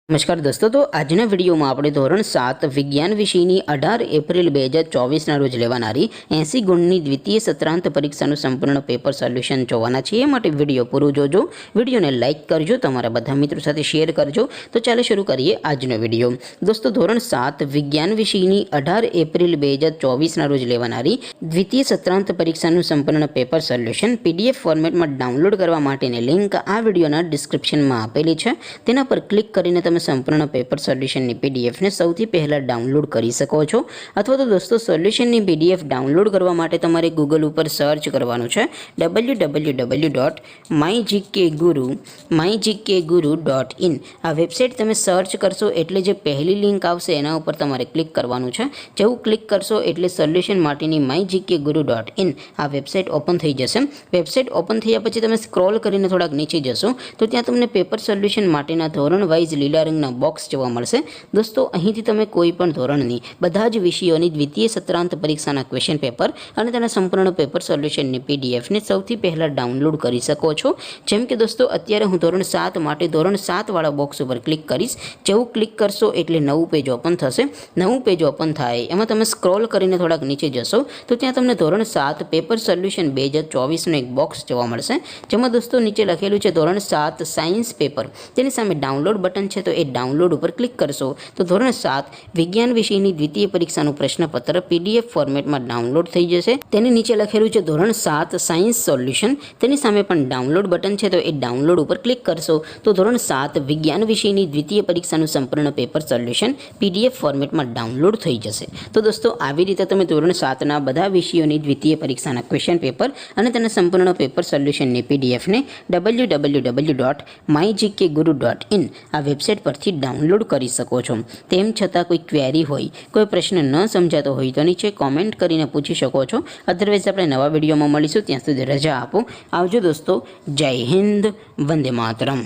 नमस्कार दोस्तों, तो આજના વિડીયોમાં આપણે ધોરણ 7 વિજ્ઞાન વિષયની 18 એપ્રિલ 2024ના રોજ લેવાનારી 80 ગુણની દ્વિતીય સત્રાંત પરીક્ષાનું સંપૂર્ણ પેપર સોલ્યુશન જોવાના છે। એ માટે વિડીયો પૂરો જોજો, વિડીયોને લાઇક કરજો, તમારા બધા મિત્રો સાથે શેર કરજો। તો ચાલો શરૂ કરીએ આજનો વિડીયો। દોસ્તો, ધોરણ 7 વિજ્ઞાન વિષયની 18 એપ્રિલ 2024ના રોજ લેવાનારી દ્વિતીય સત્રાંત પરીક્ષાનું સંપૂર્ણ પેપર સોલ્યુશન પીડીએફ ફોર્મેટમાં ડાઉનલોડ કરવા માટેની લિંક આ વિડીયોના ડિસ્ક્રિપ્શનમાં આપેલી છે। તેના પર ક્લિક કરીને તમે સંપૂર્ણ પેપર સોલ્યુશનની પીડીએફને સૌથી પહેલાં ડાઉનલોડ કરી શકો છો। અથવા તો દોસ્તો, સોલ્યુશનની પીડીએફ ડાઉનલોડ કરવા માટે તમારે ગૂગલ ઉપર સર્ચ કરવાનું છે www.mygkguru.in। આ વેબસાઇટ તમે સર્ચ કરશો એટલે જે પહેલી લિંક આવશે એના ઉપર તમારે ક્લિક કરવાનું છે। જેવું ક્લિક કરશો એટલે સોલ્યુશન માટેની mygkguru.in આ વેબસાઇટ ઓપન થઈ જશે। વેબસાઇટ ઓપન થયા પછી તમે સ્ક્રોલ કરીને થોડાક નીચે જશો તો ત્યાં તમને પેપર સોલ્યુશન માટેના ધોરણ વાઇઝ લીલા રંગના બોક્સ જોવા મળશે। દોસ્તો, અહીંથી તમે કોઈ પણ ધોરણની બધા જ વિષયોની દ્વિતીય સત્રાંત પરીક્ષાના ક્વેશ્ચન પેપર અને તેના સંપૂર્ણ પેપર સોલ્યુશનની પીડીએફને સૌથી પહેલાં ડાઉનલોડ કરી શકો છો। જેમ કે દોસ્તો, અત્યારે હું ધોરણ 7 માટે ધોરણ 7 વાળા બોક્સ ઉપર ક્લિક કરીશ। જેવું ક્લિક કરશો એટલે નવું પેજ ઓપન થશે। નવું પેજ ઓપન થાય એમાં તમે સ્ક્રોલ કરીને થોડાક નીચે જશો તો ત્યાં તમને ધોરણ 7 પેપર સોલ્યુશન 2024નું એક બોક્સ જોવા મળશે। જેમાં દોસ્તો નીચે લખેલું છે ધોરણ 7 સાયન્સ પેપર। તેની સામે ડાઉનલોડ બટન છે, તો એ ડાઉનલોડ ઉપર ક્લિક કરશો તો ધોરણ 7 વિજ્ઞાન વિષયની દ્વિતીય પરીક્ષાનું પ્રશ્નપત્ર પીડીએફ ફોર્મેટમાં ડાઉનલોડ થઈ જશે। તેની નીચે લખેલું છે ધોરણ 7 સાયન્સ સોલ્યુશન। તેની સામે પણ ડાઉનલોડ બટન છે, તો એ ડાઉનલોડ ઉપર ક્લિક કરશો તો ધોરણ 7 વિજ્ઞાન વિષયની દ્વિતીય પરીક્ષાનું સંપૂર્ણ પેપર સોલ્યુશન પીડીએફ ફોર્મેટમાં ડાઉનલોડ થઈ જશે। તો દોસ્તો, આવી રીતે તમે ધોરણ 7ના બધા વિષયોની દ્વિતીય પરીક્ષાના ક્વેશ્ચન પેપર અને તેના સંપૂર્ણ પેપર સોલ્યુશનની પીડીએફને www.mygkguru.in આ વેબસાઇટ પરથી ડાઉનલોડ કરી શકો છો। તેમ છતાં કોઈ ક્વેરી હોય, કોઈ પ્રશ્ન ન સમજાતો હોય તો નીચે કોમેન્ટ કરીને પૂછી શકો છો। અધરવાઇઝ આપણે નવા વિડીયોમાં મળીશું, ત્યાં સુધી રજા આપો। આવજો દોસ્તો, જય હિન્દ, વંદે માતરમ।